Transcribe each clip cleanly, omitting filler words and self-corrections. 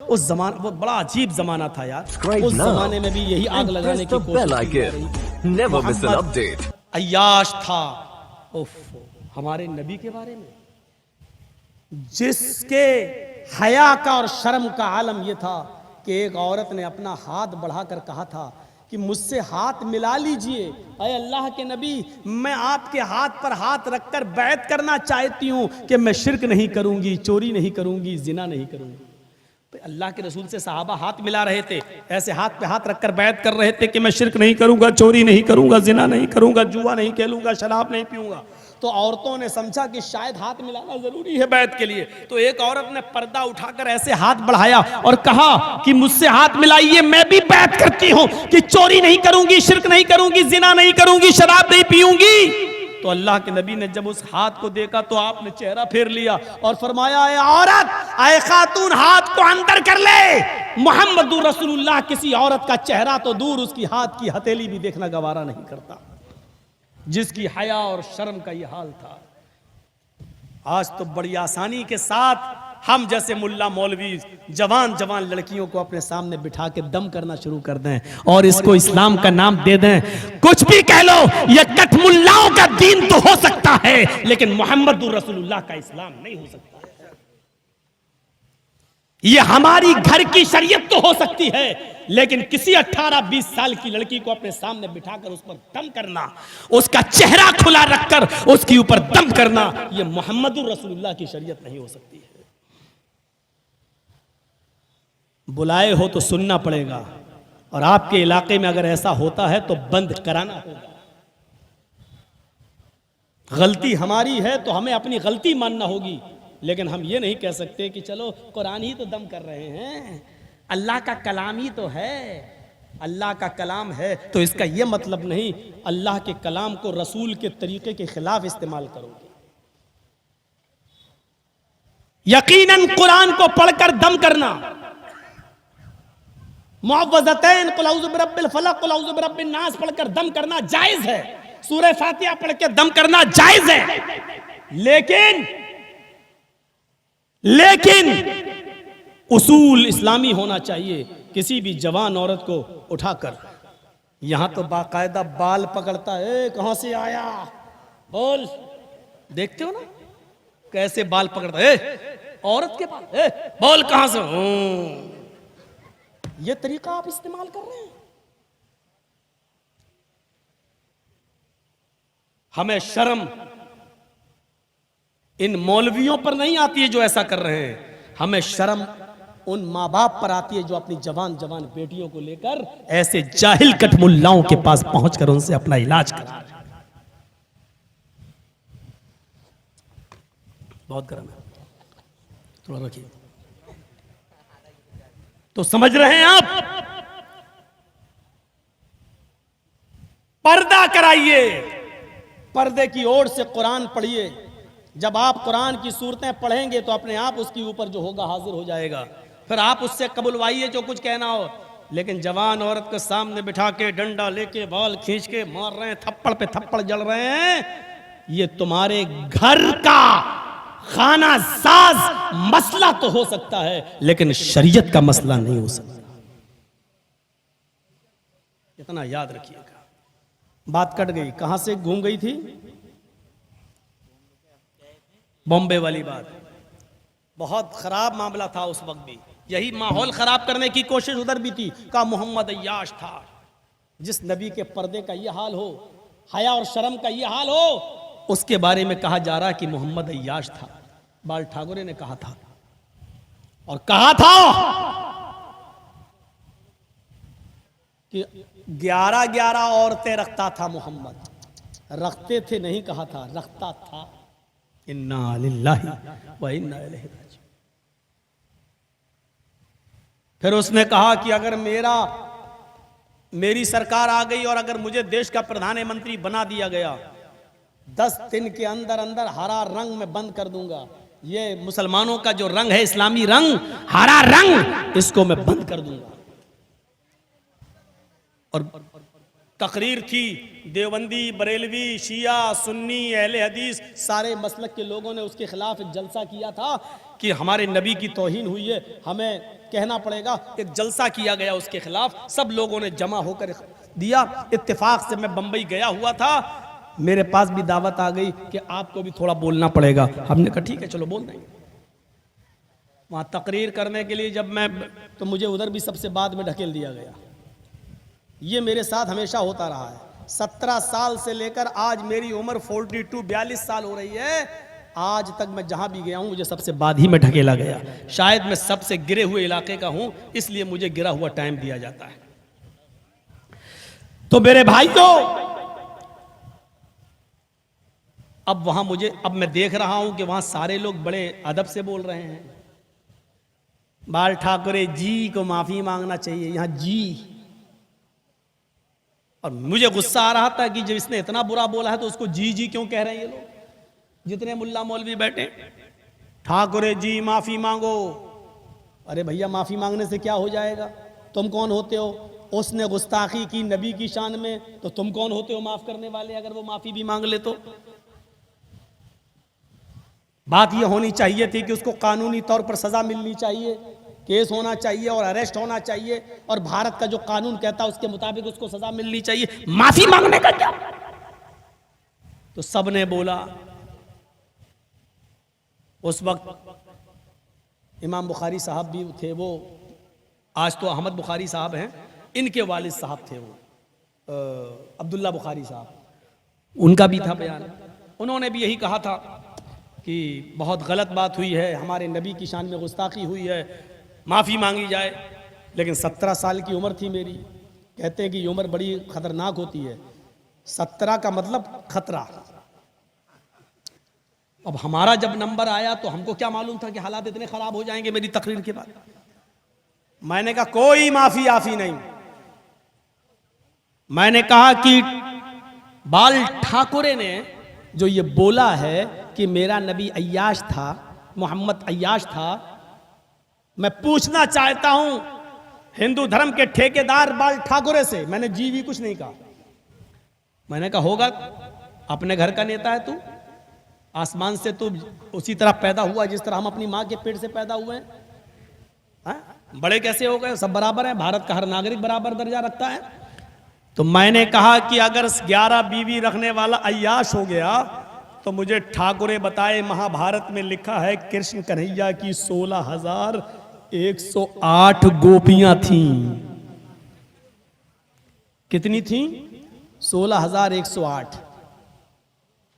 उस जमाना वो बड़ा अजीब जमाना था यार। उस जमाने में भी यही आग लगाने की कोशिश की जा रही। अय्याश था उफ, हमारे नबी के बारे में जिसके हया का और शर्म का आलम यह था कि एक औरत ने अपना हाथ बढ़ाकर कहा था कि मुझसे हाथ मिला लीजिए, अरे अल्लाह के नबी, मैं आपके हाथ पर हाथ रखकर बैत करना चाहती हूं कि मैं शिर्क नहीं करूंगी, चोरी नहीं करूंगी, जिना नहीं करूंगी। तो अल्लाह के रसूल से सहाबा हाथ मिला रहे थे, ऐसे हाथ पे हाथ रखकर बैत कर रहे थे कि मैं शिर्क नहीं करूंगा, चोरी नहीं करूंगा, जिना नहीं करूंगा, जुआ नहीं खेलूंगा, शराब नहीं पीऊंगा। तो औरतों ने समझा कि शायद हाथ मिलाना जरूरी है बैत के लिए, तो एक औरत ने पर्दा उठाकर ऐसे हाथ बढ़ाया और कहा कि मुझसे हाथ मिलाइए, मैं भी बैत करती हूं कि चोरी नहीं करूंगी, शिर्क नहीं करूंगी, जिना नहीं करूंगी, शराब नहीं पीऊंगी। तो अल्लाह के नबी ने जब उस हाथ को देखा तो आपने चेहरा फेर लिया और फरमाया, ऐ औरत, ऐ खातून, हाथ को अंदर कर ले। मोहम्मदुर रसूलुल्लाह किसी औरत का चेहरा तो दूर, उसकी हाथ की हथेली भी देखना गवारा नहीं करता, जिसकी हया और शर्म का यह हाल था। आज तो बड़ी आसानी के साथ हम जैसे मुल्ला मौलवी जवान जवान लड़कियों को अपने सामने बिठा के दम करना शुरू कर दें और इसको इस्लाम का नाम दे दें। कुछ भी कह लो, ये कठ मुल्लाओं का दीन तो हो सकता है, लेकिन मोहम्मदुर रसूलुल्लाह का इस्लाम नहीं हो सकता। ये हमारी घर की शरीयत तो हो सकती है, लेकिन किसी 18-20 साल की लड़की को अपने सामने बिठाकर उस पर दम करना, उसका चेहरा खुला रखकर उसके ऊपर दम करना, यह मोहम्मदुर रसूलुल्लाह की शरीयत नहीं हो सकती है। बुलाए हो तो सुनना पड़ेगा, और आपके इलाके में अगर ऐसा होता है तो बंद कराना होगा। गलती हमारी है तो हमें अपनी गलती मानना होगी, लेकिन हम ये नहीं कह सकते कि चलो कुरान ही तो दम कर रहे हैं, अल्लाह का कलाम ही तो है। अल्लाह का कलाम है तो इसका यह मतलब नहीं अल्लाह के कलाम को रसूल के तरीके के खिलाफ इस्तेमाल करोगे। यकीनन कुरान को पढ़कर दम करना, मुअव्वज़तैन कुल औज़ु बिरब्बिल फलक कुल औज़ु बिरब्बिन नास पढ़कर दम करना जायज है, सूरह फातिहा पढ़ के दम करना जायज है, लेकिन उसूल इस्लामी होना चाहिए। किसी भी जवान औरत को उठाकर, यहां तो बाकायदा बाल पकड़ता है, कहां से आया बोल, देखते हो ना कैसे बाल पकड़ता है औरत के बाल, बोल कहां से, ये तरीका आप इस्तेमाल कर रहे हैं। हमें शर्म इन मौलवियों पर नहीं आती है जो ऐसा कर रहे हैं, हमें शर्म उन माँ बाप पर आती है जो अपनी जवान जवान बेटियों को लेकर ऐसे जाहिल कठमुल्लाओं के पास पहुंचकर उनसे अपना इलाज करा रहे हैं। बहुत गर्म है, थोड़ा रखिए। तो समझ रहे हैं आप, पर्दा कराइए, पर्दे की ओर से कुरान पढ़िए। जब आप कुरान की सूरतें पढ़ेंगे तो अपने आप उसके ऊपर जो होगा हाजिर हो जाएगा, फिर आप उससे कबुलवाइए जो कुछ कहना हो। लेकिन जवान औरत को सामने बिठा के डंडा लेके बाल खींच के मार रहे हैं, थप्पड़ पे थप्पड़ जल रहे हैं, ये तुम्हारे घर का खाना साज मसला तो हो सकता है, लेकिन शरीयत का मसला नहीं हो सकता। इतना याद रखिएगा। बात कट गई, कहां से घूम गई थी, बॉम्बे वाली बात। बहुत खराब मामला था उस वक्त भी, यही माहौल खराब करने की कोशिश उधर भी थी। का मोहम्मद अय्याश था, जिस नबी के पर्दे का यह हाल हो, हया और शर्म का यह हाल हो, उसके बारे में कहा जा रहा कि मोहम्मद अय्याश था। बाल ठाकुरे ने कहा था, और कहा था कि 11-11 औरतें रखता था मोहम्मद, रखते थे नहीं कहा था, रखता था। इन्ना लिल्लाहि व इन्ना इलैहि राजिऊन। फिर उसने कहा कि अगर मेरी सरकार आ गई और अगर मुझे देश का प्रधानमंत्री बना दिया गया, 10 दिन के अंदर अंदर हरा रंग में बंद कर दूंगा। ये मुसलमानों का जो रंग है, इस्लामी रंग, हरा रंग, इसको मैं बंद कर दूंगा। और तकरीर थी, देवबंदी, बरेलवी, शिया, सुन्नी, अहले हदीस, सारे मसलक के लोगों ने उसके खिलाफ एक जलसा किया था कि हमारे नबी की तौहीन हुई है, हमें कहना पड़ेगा। एक जलसा किया गया उसके खिलाफ, सब लोगों ने जमा होकर दिया। इत्तेफाक से मैं बंबई गया हुआ था, मेरे पास भी दावत आ गई कि आपको भी थोड़ा बोलना पड़ेगा। हमने कहा ठीक है चलो बोल देंगे। वहाँ तकरीर करने के लिए जब मैं, तो मुझे उधर भी सबसे बाद में ढकेल दिया गया। ये मेरे साथ हमेशा होता रहा है। 17 साल से लेकर आज मेरी उम्र 42 साल हो रही है, आज तक मैं जहाँ भी गया हूँ मुझे सबसे बाद ही में ढकेला गया। शायद मैं सबसे गिरे हुए इलाके का हूँ, इसलिए मुझे गिरा हुआ टाइम दिया जाता है। तो मेरे भाइयों, अब वहां अब मैं देख रहा हूं कि वहां सारे लोग बड़े अदब से बोल रहे हैं। बाल ठाकरे जी को माफी मांगना चाहिए, यहां जी। और मुझे गुस्सा आ रहा था कि जब इसने इतना बुरा बोला है तो उसको जी जी क्यों कह रहे हैं ये लोग, जितने मुल्ला मौलवी बैठे। ठाकुरे जी माफी मांगो। अरे भैया माफी मांगने से क्या हो जाएगा? तुम कौन होते हो? उसने गुस्ताखी की नबी की शान में, तो तुम कौन होते हो माफ करने वाले अगर वो माफी भी मांग ले तो? बात यह होनी चाहिए थी कि उसको कानूनी तौर पर सजा मिलनी चाहिए, केस होना चाहिए और अरेस्ट होना चाहिए, और भारत का जो कानून कहता है उसके मुताबिक उसको सजा मिलनी चाहिए। माफी मांगने का क्या? तो सब ने बोला। उस वक्त इमाम बुखारी साहब भी थे, वो आज तो अहमद बुखारी साहब हैं, इनके वालिद साहब थे वो अब्दुल्ला बुखारी साहब, उनका भी था बयान। उन्होंने भी यही कहा था कि बहुत गलत बात हुई है, हमारे नबी की शान में गुस्ताखी हुई है, माफ़ी मांगी जाए। लेकिन 17 साल की उम्र थी मेरी। कहते हैं कि ये उम्र बड़ी खतरनाक होती है। 17 का मतलब खतरा। अब हमारा जब नंबर आया तो हमको क्या मालूम था कि हालात इतने खराब हो जाएंगे मेरी तकरीर के बाद। मैंने कहा कोई माफी आफी नहीं। मैंने कहा कि बाल ठाकुरे ने जो ये बोला है कि मेरा नबी अय्याश था, मोहम्मद अय्याश था, मैं पूछना चाहता हूं हिंदू धर्म के ठेकेदार बाल ठाकुरे से। मैंने जी भी कुछ नहीं कहा। मैंने कहा होगा, अपने घर का नेता है तू, आसमान से तू उसी तरह पैदा हुआ जिस तरह हम अपनी मां के पेट से पैदा हुए हैं। बड़े कैसे हो गए? सब बराबर है, भारत का हर नागरिक बराबर दर्जा रखता है। तो मैंने कहा कि अगर 11 बीवी रखने वाला अय्याश हो गया तो मुझे ठाकुरे बताए महाभारत में लिखा है कृष्ण कन्हैया की 16,108 गोपियां थीं। कितनी थीं? 16,108।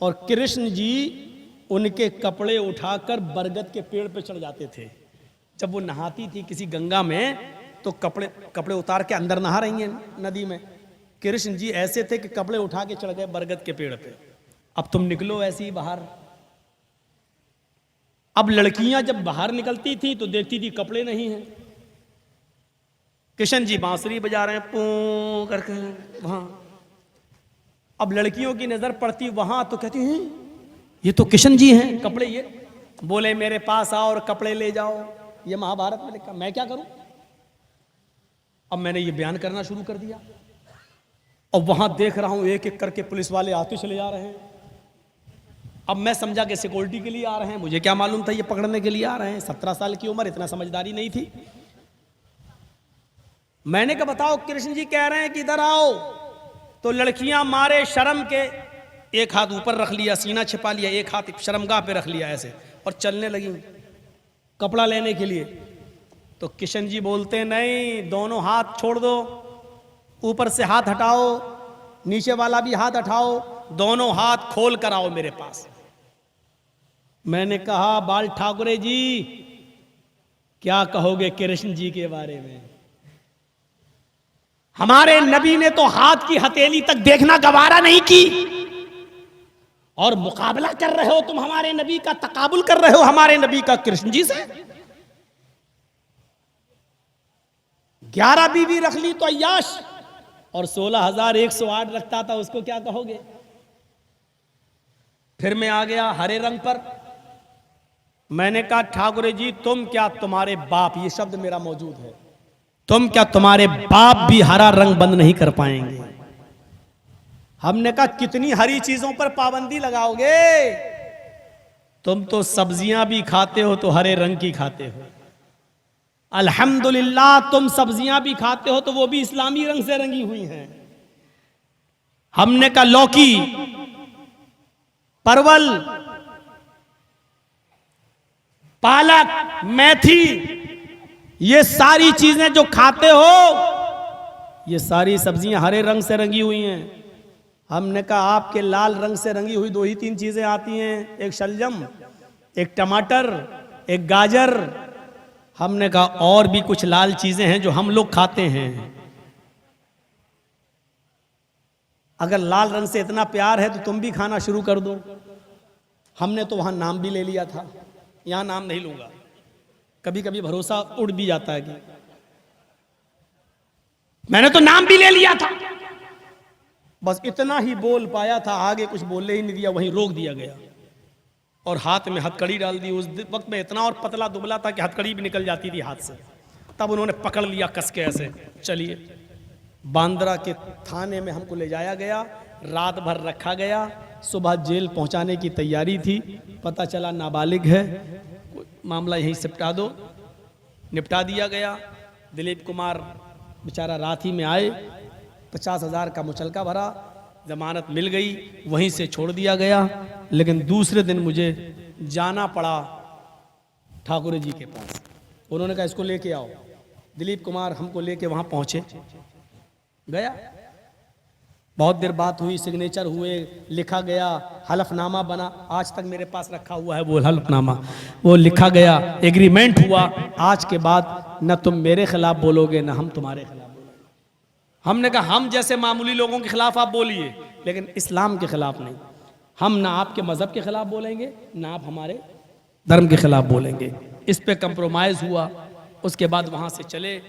और कृष्ण जी उनके कपड़े उठाकर बरगद के पेड़ पे चढ़ जाते थे। जब वो नहाती थी किसी गंगा में तो कपड़े उतार के अंदर नहा रही हैं नदी में, कृष्ण जी ऐसे थे कि कपड़े उठा के चढ़ गए बरगद के पेड़ पे। अब तुम निकलो ऐसे ही बाहर। अब लड़कियां जब बाहर निकलती थी तो देखती थी कपड़े नहीं हैं। कृष्ण जी बांसुरी बजा रहे हैं पू करके वहां। अब लड़कियों की नजर पड़ती वहां तो कहती हैं ये तो कृष्ण जी हैं, कपड़े ये। बोले मेरे पास आओ और कपड़े ले जाओ, ये महाभारत में लिखा। मैं क्या करूं? अब मैंने ये बयान करना शुरू कर दिया और वहां देख रहा हूं एक एक करके पुलिस वाले आते चले जा रहे हैं। अब मैं समझा कि सिक्योरिटी के लिए आ रहे हैं, मुझे क्या मालूम था ये पकड़ने के लिए आ रहे हैं। 17 साल की उम्र, इतना समझदारी नहीं थी। मैंने कहा बताओ, कृष्ण जी कह रहे हैं कि इधर आओ। तो लड़कियां मारे शर्म के एक हाथ ऊपर रख लिया, सीना छिपा लिया, एक हाथ शर्मगाह पे रख लिया ऐसे, और चलने लगी कपड़ा लेने के लिए। तो किशन जी बोलते नहीं, दोनों हाथ छोड़ दो, ऊपर से हाथ हटाओ, नीचे वाला भी हाथ हटाओ, दोनों हाथ खोल कर आओ मेरे पास। मैंने कहा बाल ठाकुरे जी क्या कहोगे कृष्ण जी के बारे में? हमारे नबी ने तो हाथ की हथेली तक देखना गवारा नहीं की, और मुकाबला कर रहे हो तुम हमारे नबी का, तकाबुल कर रहे हो हमारे नबी का कृष्ण जी से। 11 बीवी रख ली तो अय्याश, और 16,108 रखता था, उसको क्या कहोगे? फिर मैं आ गया हरे रंग पर। मैंने कहा ठाकुरे जी तुम क्या, तुम्हारे बाप, ये शब्द मेरा मौजूद है, तुम क्या, तुम्हारे बाप भी हरा रंग बंद नहीं कर पाएंगे। हमने कहा कितनी हरी चीजों पर पाबंदी लगाओगे? तुम तो सब्जियां भी खाते हो तो हरे रंग की खाते हो। अल्हम्दुलिल्लाह तुम सब्जियां भी खाते हो तो वो भी इस्लामी रंग से रंगी हुई हैं। हमने कहा लौकी, परवल, पालक, मेथी, ये सारी चीजें जो खाते हो ये सारी सब्जियां हरे रंग से रंगी हुई हैं। हमने कहा आपके लाल रंग से रंगी हुई 2 ही 3 चीजें आती हैं, एक शलजम, एक टमाटर, एक गाजर। हमने कहा और भी कुछ लाल चीजें हैं जो हम लोग खाते हैं। अगर लाल रंग से इतना प्यार है तो तुम भी खाना शुरू कर दो। हमने तो वहां नाम भी ले लिया था, यहां नाम नहीं लूंगा, कभी कभी भरोसा उड़ भी जाता है कि मैंने तो नाम भी ले लिया था। बस इतना ही बोल पाया था, आगे कुछ बोलने ही नहीं दिया, वहीं रोक दिया गया और हाथ में हथकड़ी डाल दी। उस वक्त में इतना और पतला दुबला था कि हथकड़ी भी निकल जाती थी हाथ से। तब उन्होंने पकड़ लिया कस के ऐसे, चलिए। बांद्रा के थाने में हमको ले जाया गया, रात भर रखा गया। सुबह जेल पहुंचाने की तैयारी थी, पता चला नाबालिग है, मामला यहीं सिपटा दो, निपटा दिया गया। दिलीप कुमार बेचारा रात ही में आए, 50,000 का मुचलका भरा, जमानत मिल गई, वहीं से छोड़ दिया गया। लेकिन दूसरे दिन मुझे जाना पड़ा ठाकुर जी के पास। उन्होंने कहा इसको लेके आओ। दिलीप कुमार हमको लेके वहां पहुंचे, गया, बहुत देर बात हुई, सिग्नेचर हुए, लिखा गया, हलफनामा बना, आज तक मेरे पास रखा हुआ है वो हलफनामा। वो लिखा गया, एग्रीमेंट हुआ, आज के बाद न तुम मेरे खिलाफ बोलोगे न हम तुम्हारे खिलाफ बोलोगे। हमने कहा हम जैसे मामूली लोगों के खिलाफ आप बोलिए, लेकिन इस्लाम के खिलाफ नहीं। हम ना आपके मजहब के खिलाफ बोलेंगे, ना आप हमारे धर्म के खिलाफ बोलेंगे। इस पे कंप्रोमाइज हुआ। उसके बाद वहाँ से चले,